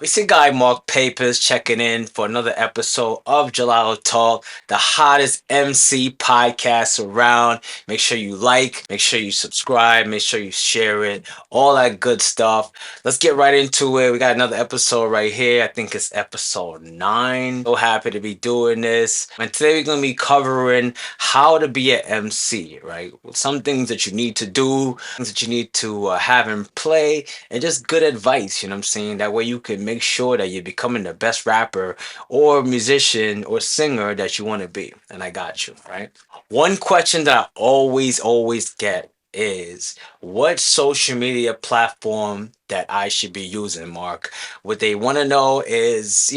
It's your guy Mark Papers checking in for another episode of Gelato Talk, the hottest MC podcast around. Make sure you like, make sure you subscribe, make sure you share it, all that good stuff. Let's get right into it. We got another episode right here. I think it's episode 9. So happy to be doing this. And today we're going to be covering how to be an MC, right? Some things that you need to do, things that you need to have in play, and just good advice, you know what I'm saying? That way you can make sure that you're becoming the best rapper or musician or singer that you want to be. And I got you, right? One question that I always get is what social media platform that I should be using, Mark? What they want to know is,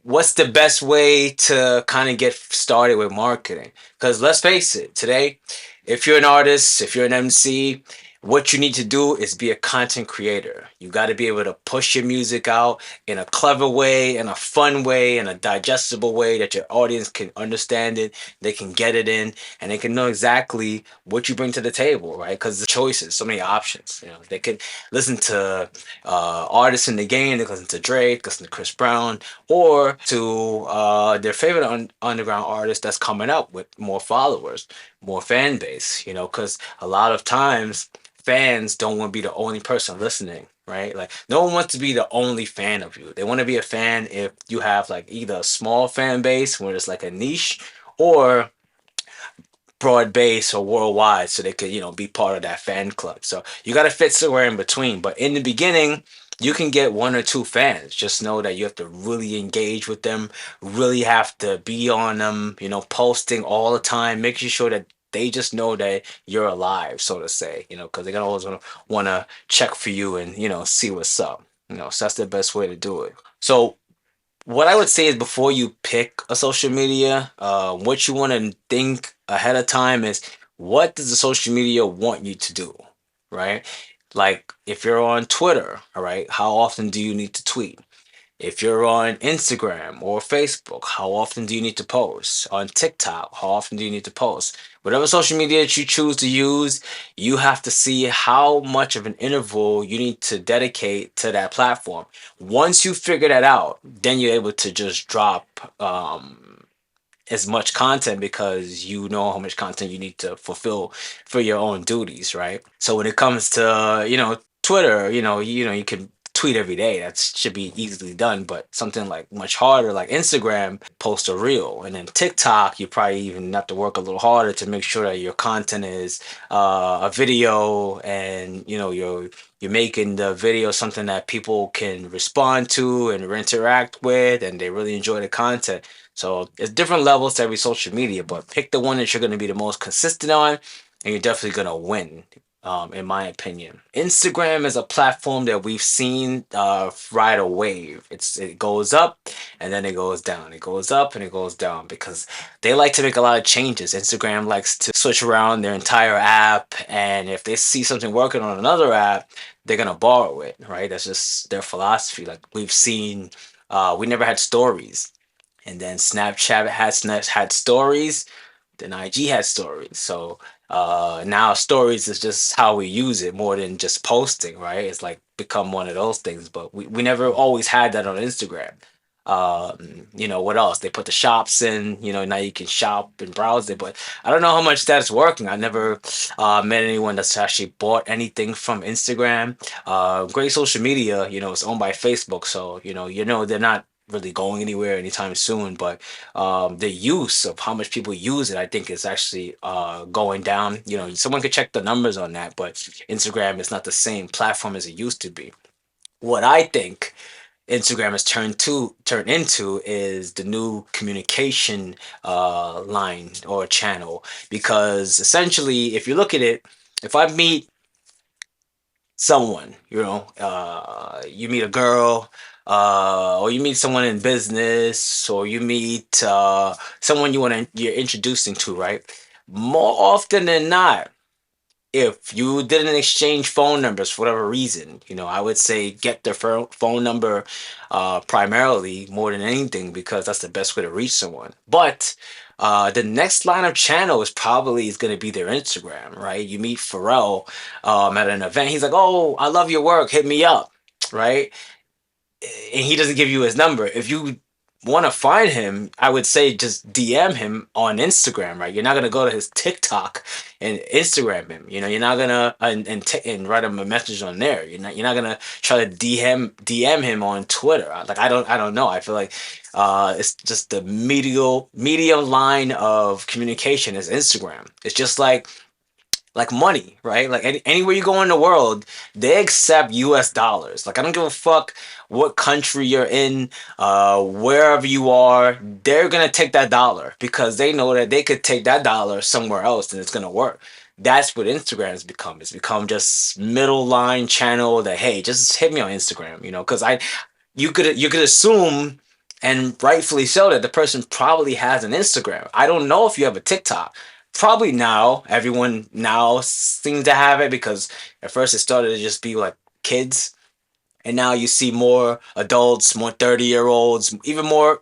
what's the best way to kind of get started with marketing? Because let's face it, today, if you're an artist, if you're an MC, what you need to do is be a content creator. You got to be able to push your music out in a clever way, in a fun way, in a digestible way that your audience can understand it, they can get it in, and they can know exactly what you bring to the table, right? Because the choices, so many options. They can listen to artists in the game, they can listen to Drake, listen to Chris Brown, or to their favorite underground artist that's coming up with more followers, more fan base, because a lot of times fans don't want to be the only person listening, right? Like no one wants to be the only fan of you. They want to be a fan if you have like either a small fan base where it's like a niche or broad base or worldwide so they could, be part of that fan club. So you got to fit somewhere in between. But in the beginning, you can get one or two fans. Just know that you have to really engage with them, really have to be on them, posting all the time, making sure that they just know that you're alive, so to say, because they're gonna always want to check for you and, see what's up. So that's the best way to do it. So what I would say is before you pick a social media, what you want to think ahead of time is what does the social media want you to do, right? Like if you're on Twitter, all right, how often do you need to tweet? If you're on Instagram or Facebook, how often do you need to post? On TikTok, how often do you need to post? Whatever social media that you choose to use, you have to see how much of an interval you need to dedicate to that platform. Once you figure that out, then you're able to just drop as much content because you know how much content you need to fulfill for your own duties, right? So when it comes to, Twitter, you can tweet every day. That should be easily done, but something like much harder like Instagram, post a reel. And then TikTok, you probably even have to work a little harder to make sure that your content is a video and you're making the video something that people can respond to and interact with and they really enjoy the content. So it's different levels to every social media, but pick the one that you're going to be the most consistent on, and you're definitely going to win, in my opinion. Instagram is a platform that we've seen ride a wave. It goes up and then it goes down. It goes up and it goes down because they like to make a lot of changes. Instagram likes to switch around their entire app, and if they see something working on another app, they're gonna borrow it, right? That's just their philosophy. Like we've seen, we never had stories, and then Snapchat had stories, then IG had stories. So now stories is just how we use it more than just posting, right? It's like become one of those things, but we never always had that on Instagram. What else? They put the shops in, now you can shop and browse it, but I don't know how much that's working. I never met anyone that's actually bought anything from Instagram. Great social media, it's owned by Facebook, so they're not really going anywhere anytime soon, but the use of how much people use it, I think, is actually going down. Someone could check the numbers on that, but Instagram is not the same platform as it used to be. What I think Instagram has turned into is the new communication line or channel, because essentially, if you look at it, if I meet someone, you meet a girl, or you meet someone in business, or you meet someone you're introducing to, right? More often than not, if you didn't exchange phone numbers for whatever reason, I would say get their phone number primarily more than anything, because that's the best way to reach someone. But the next line of channel is going to be their Instagram, right? You meet Pharrell at an event. He's like, "Oh, I love your work. Hit me up," right? and he doesn't give you his number. If you want to find him, I would say just DM him on Instagram, right? You're not gonna go to his TikTok and Instagram him. You're not gonna and write him a message on there. You're not gonna try to DM him on Twitter. Like I don't know. I feel like it's just the medium line of communication is Instagram. It's just like money, right? Like anywhere you go in the world, they accept US dollars. Like I don't give a fuck what country you're in, wherever you are, they're gonna take that dollar because they know that they could take that dollar somewhere else and it's gonna work. That's what Instagram has become. It's become just middle line channel that hey, just hit me on Instagram, because you could assume and rightfully so that the person probably has an Instagram. I don't know if you have a TikTok. Probably now everyone now seems to have it because at first it started to just be like kids, and now you see more adults, more 30-year-olds, even more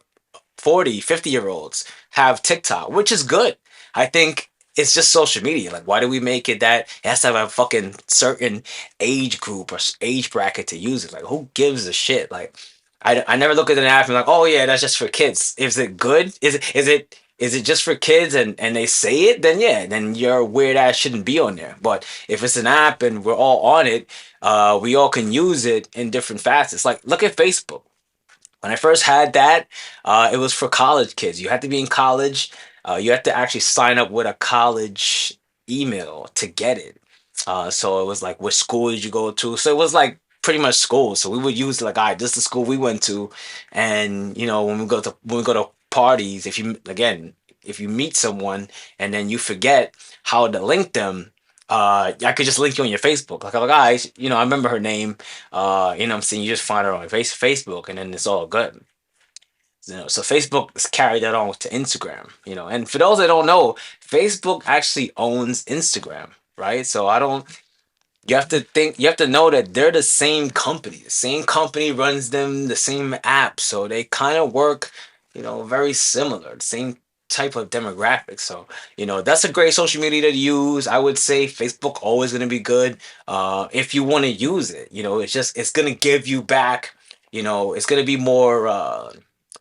40, 50-year olds have TikTok, which is good. I think it's just social media. Like, why do we make it that it has to have a fucking certain age group or age bracket to use it? Like, who gives a shit? Like, I never look at an app and like, oh yeah, that's just for kids. Is it good? Is it just for kids and they say it? Then yeah, then your weird ass shouldn't be on there. But if it's an app and we're all on it, we all can use it in different facets. Like, look at Facebook. When I first had that, it was for college kids. You had to be in college. You had to actually sign up with a college email to get it. So it was like, which school did you go to? So it was like pretty much school. So we would use like, all right, this is the school we went to, and when we go to parties, if you meet someone and then you forget how to link them, I could just link you on your Facebook. Like, I'm like, guys, I remember her name. What I'm saying, you just find her on Facebook, and then it's all good. So Facebook has carried that on to Instagram. And for those that don't know, Facebook actually owns Instagram, right? So I don't. You have to know that they're the same company. The same company runs them, the same app. So they kind of work, very similar, the same type of demographic. So, that's a great social media to use. I would say Facebook always going to be good if you want to use it. It's going to give you back, it's going to be more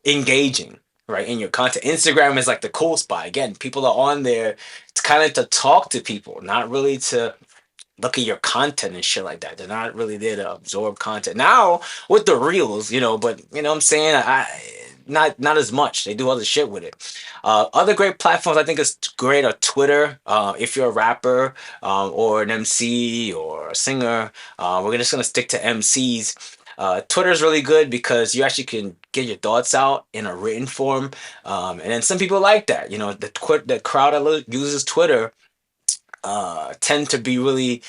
engaging, right, in your content. Instagram is like the cool spot. Again, people are on there. It's kind of to talk to people, not really to look at your content and shit like that. They're not really there to absorb content. Now with the reels, but what I'm saying, I not as much. They do other shit with it. Other great platforms I think is great are Twitter. If you're a rapper or an MC or a singer, we're just gonna stick to MCs. Twitter is really good because you actually can get your thoughts out in a written form, and then some people like that. The crowd that uses Twitter tend to be really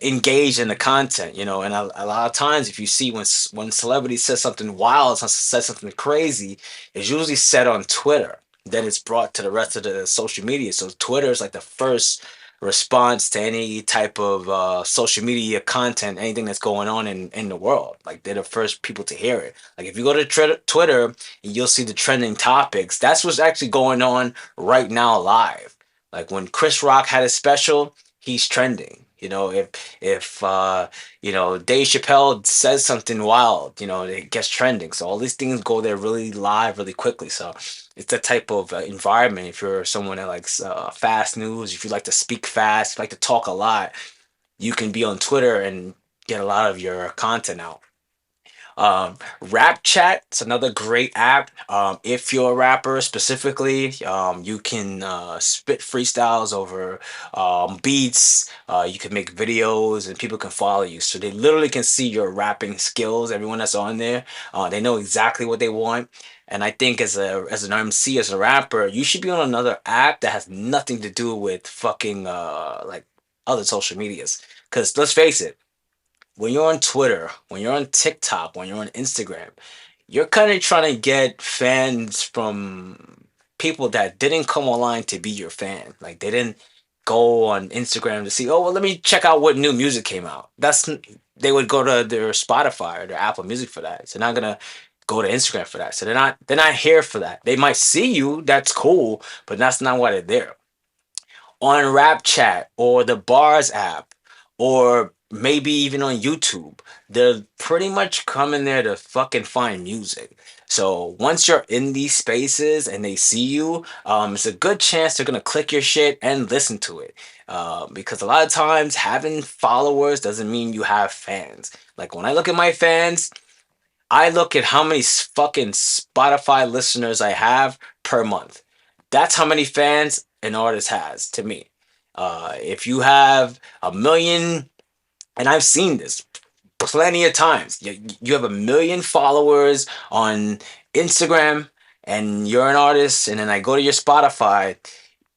engaged in the content, and a lot of times if you see when celebrity says something wild, says something crazy, it's usually said on Twitter. Then it's brought to the rest of the social media. So Twitter is like the first response to any type of social media content, anything that's going on in the world. Like they're the first people to hear it. Like if you go to Twitter, you'll see the trending topics. That's what's actually going on right now live. Like when Chris Rock had his special, he's trending. If Dave Chappelle says something wild, it gets trending. So all these things go there really live, really quickly. So it's that type of environment. If you're someone that likes fast news, if you like to speak fast, if you like to talk a lot, you can be on Twitter and get a lot of your content out. Rap Chat, it's another great app. If you're a rapper specifically, you can spit freestyles over beats. You can make videos and people can follow you. So they literally can see your rapping skills. Everyone that's on there, they know exactly what they want. And I think as an MC, as a rapper, you should be on another app that has nothing to do with fucking like other social medias. Because let's face it, when you're on Twitter, when you're on TikTok, when you're on Instagram, you're kind of trying to get fans from people that didn't come online to be your fan. Like they didn't go on Instagram to see, oh, well, let me check out what new music came out. They would go to their Spotify or their Apple Music for that. So they're not gonna go to Instagram for that. So they're not here for that. They might see you, that's cool, but that's not why they're there. On Rap Chat or the Bars app or maybe even on YouTube. They're pretty much coming there to fucking find music. So once you're in these spaces and they see you, it's a good chance they're gonna click your shit and listen to it. Because a lot of times having followers doesn't mean you have fans. Like when I look at my fans, I look at how many fucking Spotify listeners I have per month. That's how many fans an artist has to me. If you have a million, and I've seen this plenty of times, you have a million followers on Instagram and you're an artist, and then I go to your Spotify.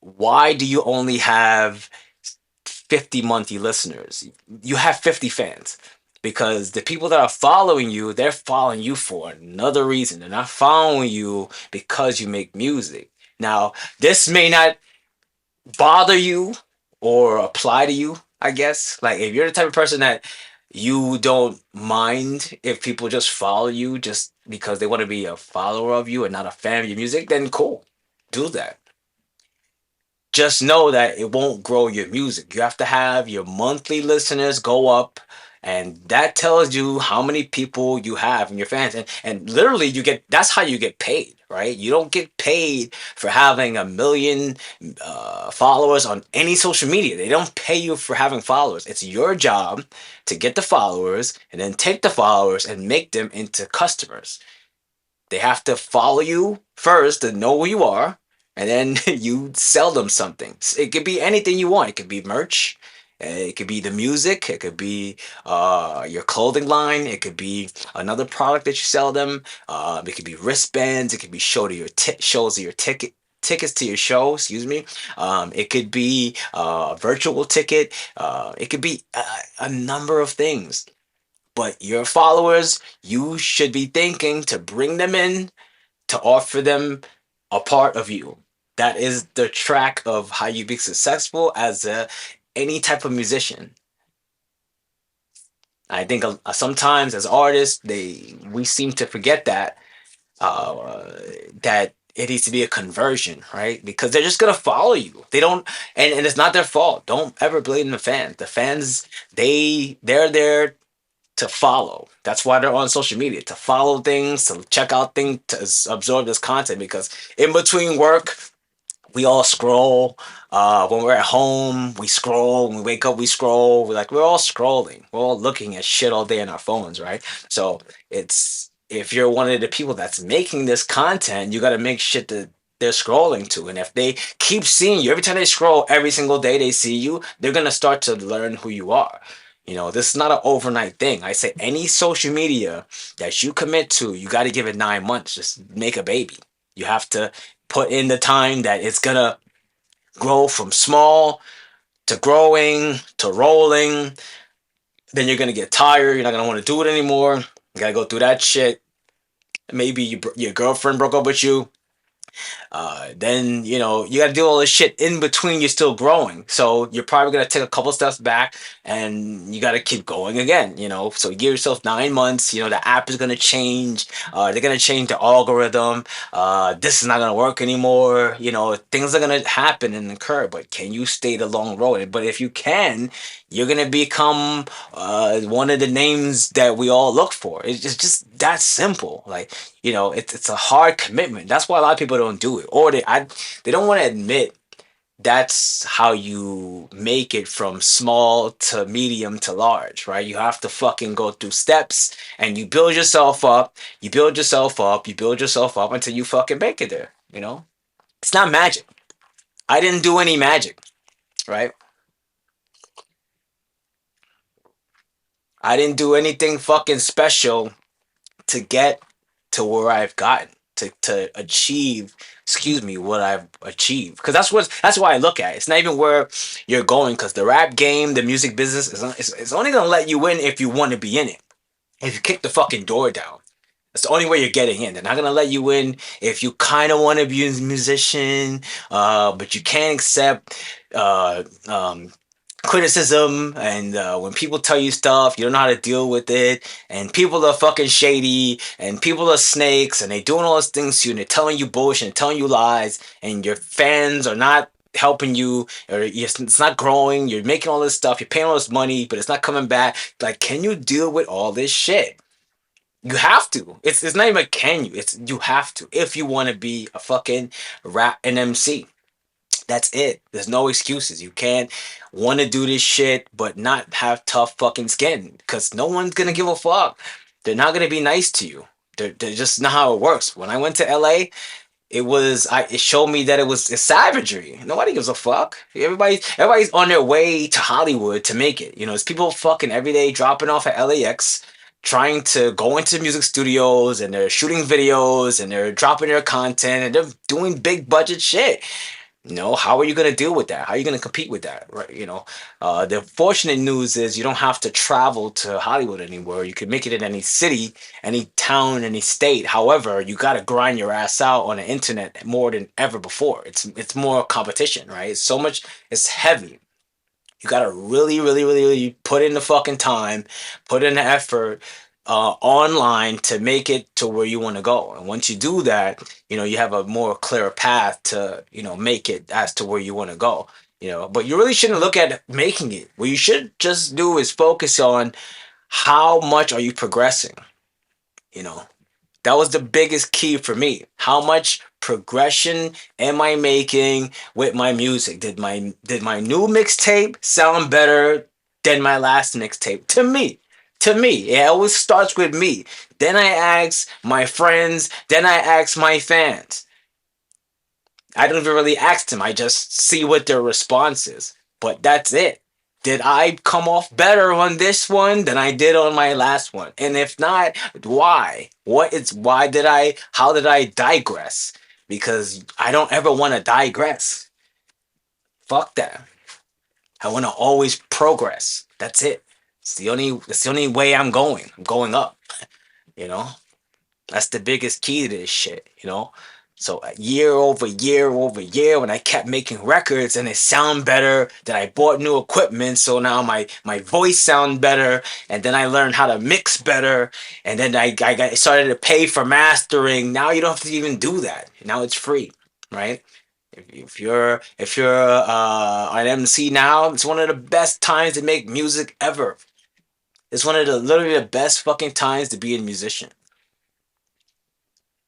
Why do you only have 50 monthly listeners? You have 50 fans because the people that are following you, they're following you for another reason. They're not following you because you make music. Now, this may not bother you or apply to you, I guess. Like if you're the type of person that you don't mind if people just follow you just because they want to be a follower of you and not a fan of your music, then cool. Do that. Just know that it won't grow your music. You have to have your monthly listeners go up, and that tells you how many people you have in your fans. And literally, you get that's how you get paid, right? You don't get paid for having a million followers on any social media. They don't pay you for having followers. It's your job to get the followers and then take the followers and make them into customers. They have to follow you first to know who you are, and then you sell them something. It could be anything you want. It could be merch. It could be the music. It could be your clothing line. It could be another product that you sell them. It could be wristbands. It could be shows of your tickets to your show. Excuse me. It could be a virtual ticket. It could be a number of things. But your followers, you should be thinking to bring them in to offer them a part of you. That is the track of how you be successful as any type of musician. I think sometimes as artists, we seem to forget uh, that it needs to be a conversion, right? Because they're just gonna follow you. They don't, and it's not their fault. Don't ever blame the fans. The fans, they're there to follow. That's why they're on social media, to follow things, to check out things, to absorb this content. Because in between work, we all scroll. When we're at home, we scroll. When we wake up, we scroll. We're all scrolling. We're all looking at shit all day on our phones, right? So it's if you're one of the people that's making this content, you got to make shit that they're scrolling to. And if they keep seeing you every time they scroll, every single day they see you, they're gonna start to learn who you are. This is not an overnight thing. I say any social media that you commit to, you got to give it 9 months. Just make a baby. You have to put in the time that it's gonna grow from small to growing to rolling. Then you're gonna get tired. You're not gonna want to do it anymore. You gotta go through that shit. Maybe your girlfriend broke up with you. Then you got to do all this shit in between. You're still growing, so you're probably gonna take a couple steps back, and you got to keep going again. So give yourself 9 months. The app is gonna change. They're gonna change the algorithm. This is not gonna work anymore. Things are gonna happen and occur. But can you stay the long road? But if you can, you're gonna become one of the names that we all look for. It's just that simple. Like it's a hard commitment. That's why a lot of people don't do it, or they don't want to admit that's how you make it from small to medium to large, right? You have to fucking go through steps, and you build yourself up. You build yourself up. You build yourself up until you fucking make it there. It's not magic. I didn't do any magic, right? I didn't do anything fucking special to get to where I've gotten to achieve, excuse me, what I've achieved. Because that's why I look at it. It's not even where you're going. Because the rap game, the music business is only gonna let you in if you want to be in it. If you kick the fucking door down, that's the only way you're getting in. They're not gonna let you in if you kind of want to be a musician, but you can't accept criticism, and when people tell you stuff, you don't know how to deal with it, and people are fucking shady, and people are snakes, and they doing all those things to you, and they're telling you bullshit and telling you lies, and your fans are not helping you, or it's not growing. You're making all this stuff, you're paying all this money, but it's not coming back. Like, can you deal with all this shit? You have to. It's not even can you. It's you have to if you want to be a fucking rap and MC. That's it. There's no excuses. You can't want to do this shit but not have tough fucking skin because no one's gonna give a fuck. They're not gonna be nice to you. They're just not how it works. When I went to LA, it showed me that it's savagery. Nobody gives a fuck. Everybody's on their way to Hollywood to make it. It's people fucking every day dropping off at LAX, trying to go into music studios, and they're shooting videos and they're dropping their content and they're doing big budget shit. How are you going to deal with that? How are you going to compete with that? Right? The fortunate news is you don't have to travel to Hollywood anymore. You can make it in any city, any town, any state. However, you got to grind your ass out on the internet more than ever before. It's more competition, right? It's so much. It's heavy. You gotta really, really, really, really put in the fucking time, put in the effort online to make it to where you want to go. And once you do that, you have a more clear path to, make it as to where you want to go. But you really shouldn't look at making it. What you should just do is focus on how much are you progressing. You know, that was the biggest key for me. How much progression am I making with my music? Did my new mixtape sound better than my last mixtape? To me, it always starts with me. Then I ask my friends. Then I ask my fans. I don't even really ask them. I just see what their response is. But that's it. Did I come off better on this one than I did on my last one? And if not, why? How did I digress? Because I don't ever want to digress. Fuck that. I want to always progress. That's it. It's the only way I'm going. I'm going up, you know? That's the biggest key to this shit. So year over year over year, when I kept making records and it sound better, then I bought new equipment, so now my voice sound better, and then I learned how to mix better, and then I started to pay for mastering. Now you don't have to even do that. Now it's free, right? If you're an MC now, it's one of the best times to make music ever. It's one of the literally the best fucking times to be a musician.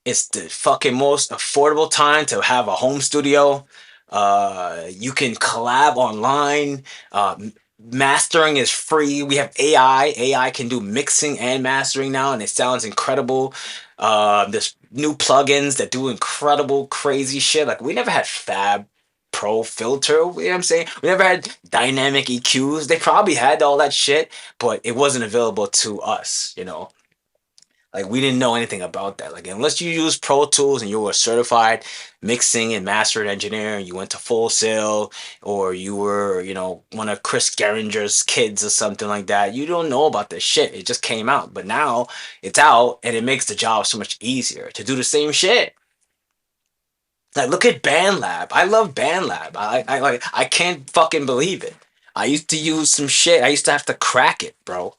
It's the fucking most affordable time to have a home studio. You can collab online. Mastering is free. We have AI. AI can do mixing and mastering now, and it sounds incredible. There's new plugins that do incredible, crazy shit. Like, we never had Fab Pro Filter. You know what I'm saying? We never had dynamic EQs. They probably had all that shit, but it wasn't available to us. Like, we didn't know anything about that. Like, unless you use Pro Tools and you were a certified mixing and mastering engineer, and you went to Full Sail, or you were, one of Chris Geringer's kids or something like that, you don't know about this shit. It just came out. But now it's out, and it makes the job so much easier to do the same shit. Like, look at BandLab. I love BandLab. I can't fucking believe it. I used to use some shit. I used to have to crack it, bro.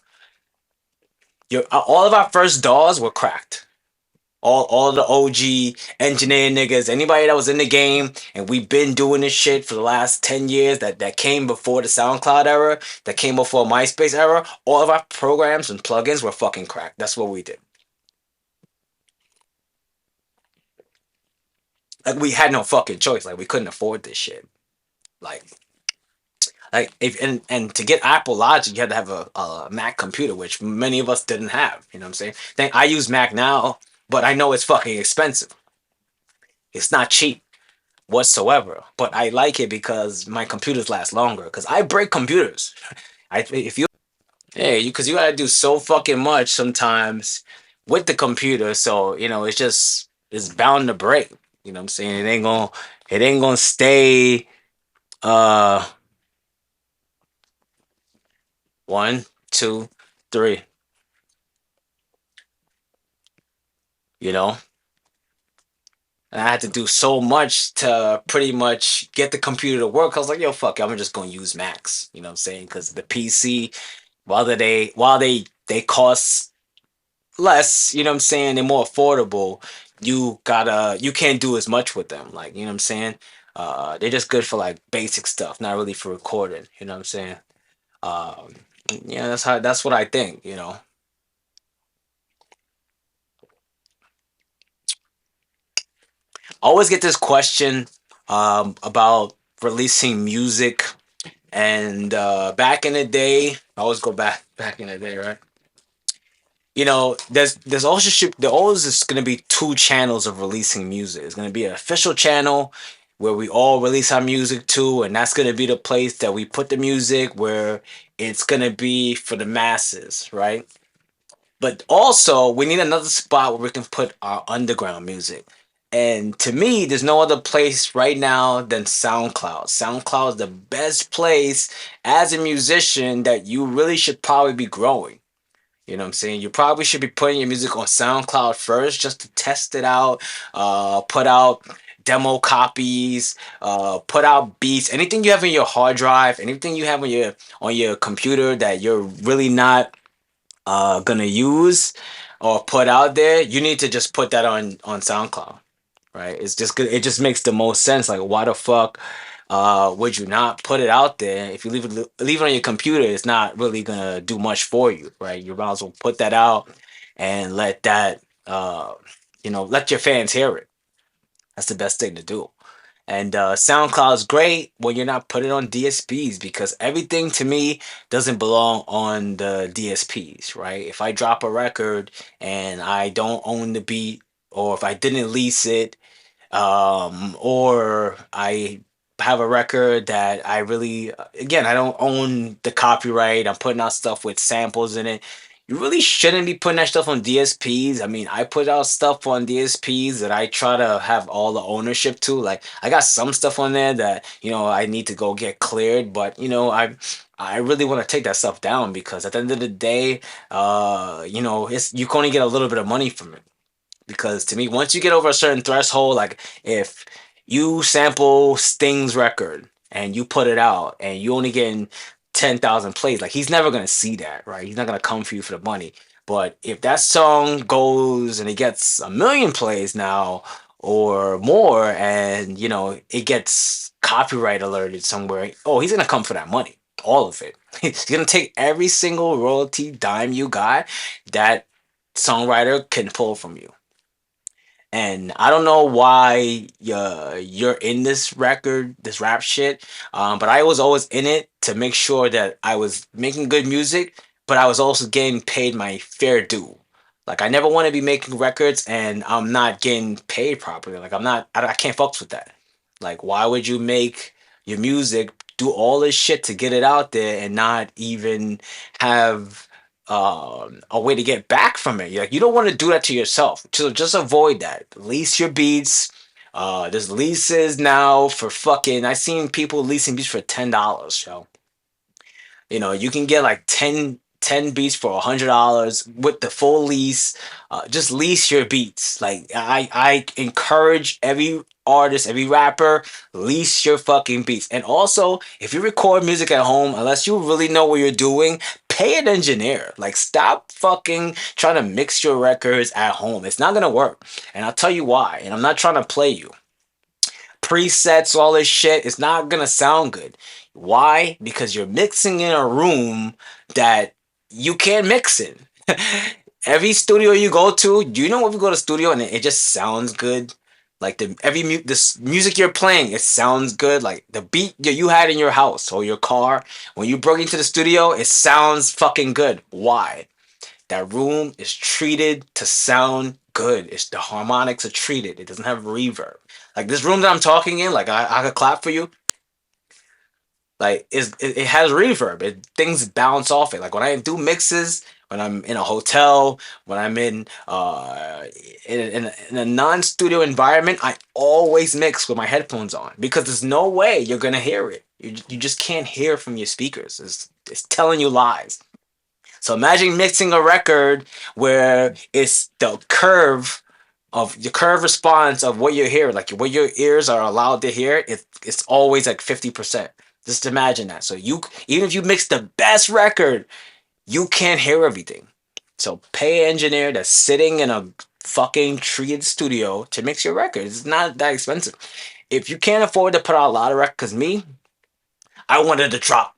All of our first DAWs were cracked. All the OG engineering niggas, anybody that was in the game, and we've been doing this shit for the last 10 years that came before the SoundCloud era, that came before MySpace era, all of our programs and plugins were fucking cracked. That's what we did. Like, we had no fucking choice. Like, we couldn't afford this shit. Like, if and to get Apple Logic, you had to have a Mac computer, which many of us didn't have. You know what I'm saying? I use Mac now, but I know it's fucking expensive. It's not cheap whatsoever. But I like it because my computers last longer. Because I break computers. If you Hey, because you gotta do so fucking much sometimes with the computer, so it's bound to break. You know what I'm saying? It ain't gonna stay uh 1, 2, 3. You know, and I had to do so much to pretty much get the computer to work. I was like, yo, fuck it, I'm just gonna use Macs. You know what I'm saying? Because the PC, while they cost less, you know what I'm saying, they're more affordable. You can't do as much with them. Like, you know what I'm saying? They're just good for like basic stuff, not really for recording. You know what I'm saying? Um, yeah, that's what I think. I always get this question about releasing music, and back in the day, I always go back in the day, right? There's also there always is going to be two channels of releasing music. It's going to be an official channel where we all release our music to, and that's going to be the place that we put the music where it's going to be for the masses, right? But also, we need another spot where we can put our underground music. And to me, there's no other place right now than SoundCloud. SoundCloud is the best place as a musician that you really should probably be growing. You know what I'm saying? You probably should be putting your music on SoundCloud first just to test it out, put out demo copies, put out beats, anything you have in your hard drive, anything you have on your computer that you're really not gonna use or put out there, you need to just put that on SoundCloud, right? It's just good. It just makes the most sense. Like, why the fuck would you not put it out there? If you leave it on your computer, it's not really gonna do much for you, right? You might as well put that out and let that let your fans hear it. That's the best thing to do. And SoundCloud is great when you're not putting on DSPs because everything to me doesn't belong on the DSPs, right? If I drop a record and I don't own the beat, or if I didn't lease it, or I have a record that I really, again, I don't own the copyright. I'm putting out stuff with samples in it. You really shouldn't be putting that stuff on DSPs. I mean, I put out stuff on DSPs that I try to have all the ownership to. Like, I got some stuff on there that I need to go get cleared, but I really want to take that stuff down because at the end of the day, it's you can only get a little bit of money from it because to me, once you get over a certain threshold, like if you sample Sting's record and you put it out and you only getting 10,000 plays, like he's never gonna see that, right? He's not gonna come for you for the money. But if that song goes and it gets 1 million plays now or more, and it gets copyright alerted somewhere, oh, he's gonna come for that money, all of it. He's gonna take every single royalty dime you got that songwriter can pull from you. And I don't know why you're in this rap shit. But I was always in it to make sure that I was making good music, but I was also getting paid my fair due. Like I never want to be making records and I'm not getting paid properly. Like I can't fuck with that. Like why would you make your music, do all this shit to get it out there and not even have a way to get back from it. Like you don't want to do that to yourself. So just avoid that. Lease your beats. There's leases now for fucking. I seen people leasing beats for $10. Yo, you can get like ten beats for $100 with the full lease. Just lease your beats. Like I encourage every artist, every rapper, lease your fucking beats. And also, if you record music at home, unless you really know what you're doing, pay an engineer. Like stop fucking trying to mix your records at home. It's not gonna work. And I'll tell you why. And I'm not trying to play you presets, all this shit, it's not gonna sound good. Why? Because you're mixing in a room that you can't mix in. Every studio you go to, do you know if you go to studio and it just sounds good? Like this music you're playing, it sounds good. Like the beat that you had in your house or your car, when you brought into the studio, it sounds fucking good. Why? That room is treated to sound good. It's the harmonics are treated. It doesn't have reverb. Like this room that I'm talking in, like I could clap for you. Like it has reverb. Things bounce off it. Like when I do mixes, when I'm in a hotel, when I'm in a non-studio environment, I always mix with my headphones on because there's no way you're gonna hear it. You just can't hear from your speakers. It's telling you lies. So imagine mixing a record where it's the curve response of what you hear, like what your ears are allowed to hear, it's always like 50%. Just imagine that. So you even if you mix the best record, you can't hear everything. So pay an engineer that's sitting in a fucking treated studio to mix your records. It's not that expensive. If you can't afford to put out a lot of records, cause me, I wanted to drop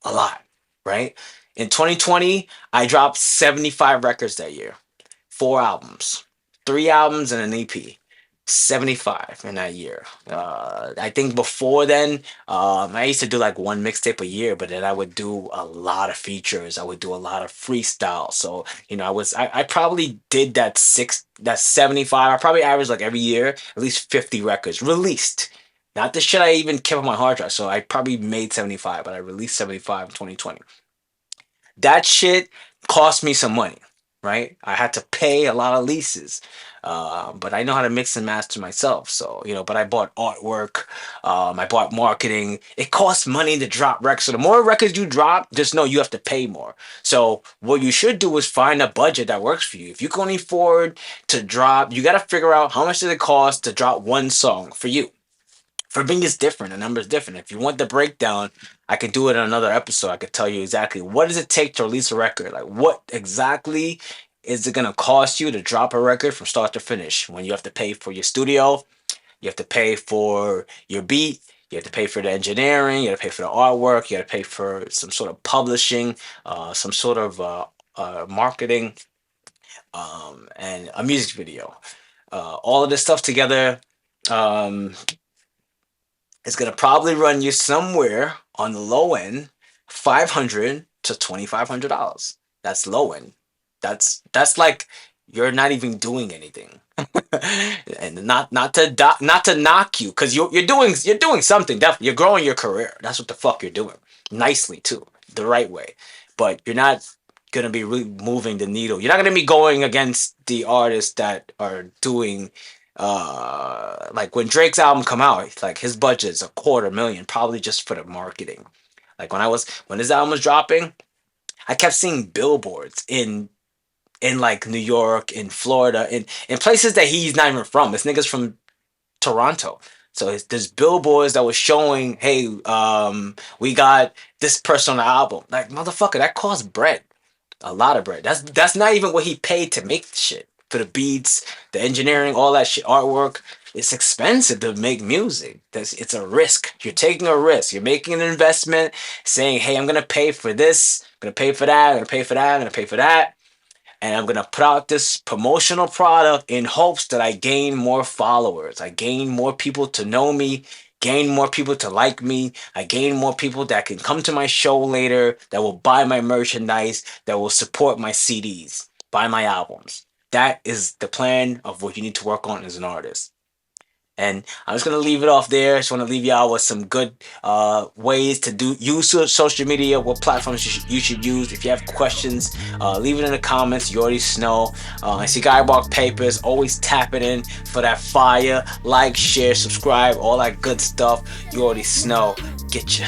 a lot, right? In 2020, I dropped 75 records that year, 4 albums, 3 albums, and an EP. 75 in that year. I think before then, I used to do like one mixtape a year, but then I would do a lot of features. I would do a lot of freestyle. So, I probably did that 75. I probably averaged like every year, at least 50 records released. Not the shit I even kept on my hard drive. So I probably made 75, but I released 75 in 2020. That shit cost me some money, right? I had to pay a lot of leases. But I know how to mix and master myself. So, but I bought artwork, I bought marketing. It costs money to drop records. So the more records you drop, just know you have to pay more. So what you should do is find a budget that works for you. If you can only afford to drop, you got to figure out how much does it cost to drop one song for you. For me, it's different. The number is different. If you want the breakdown, I could do it in another episode. I could tell you exactly what does it take to release a record. Like what exactly is it gonna cost you to drop a record from start to finish? When you have to pay for your studio, you have to pay for your beat, you have to pay for the engineering, you have to pay for the artwork, you have to pay for some sort of publishing, some sort of marketing, and a music video. All of this stuff together. Um, it's gonna probably run you somewhere on the low end, $500 to $2,500. That's low end. That's like you're not even doing anything. And not to knock you, because you're doing something. Definitely, you're growing your career. That's what the fuck you're doing. Nicely too, the right way. But you're not gonna be really moving the needle. You're not gonna be going against the artists that are doing like when Drake's album come out, like his budget's 250,000 probably just for the marketing. Like when his album was dropping, I kept seeing billboards in like New York, in Florida, in places that he's not even from. This nigga's from Toronto. So there's billboards that was showing, hey, we got this person on the album. Like, motherfucker, that costs bread. A lot of bread. That's not even what he paid to make the shit. For the beats, the engineering, all that shit, artwork. It's expensive to make music. It's a risk. You're taking a risk. You're making an investment, saying, hey, I'm gonna pay for this, I'm gonna pay for that, I'm gonna pay for that, I'm gonna pay for that. And I'm gonna put out this promotional product in hopes that I gain more followers. I gain more people to know me, gain more people to like me. I gain more people that can come to my show later, that will buy my merchandise, that will support my CDs, buy my albums. That is the plan of what you need to work on as an artist. And I'm just gonna leave it off there. Just want to leave y'all with some good ways to use social media, what platforms you should use. If you have questions, leave it in the comments. You already know. I see Guy Walk Papers always tapping in for that fire. Like, share, subscribe, all that good stuff. You already know. Get ya.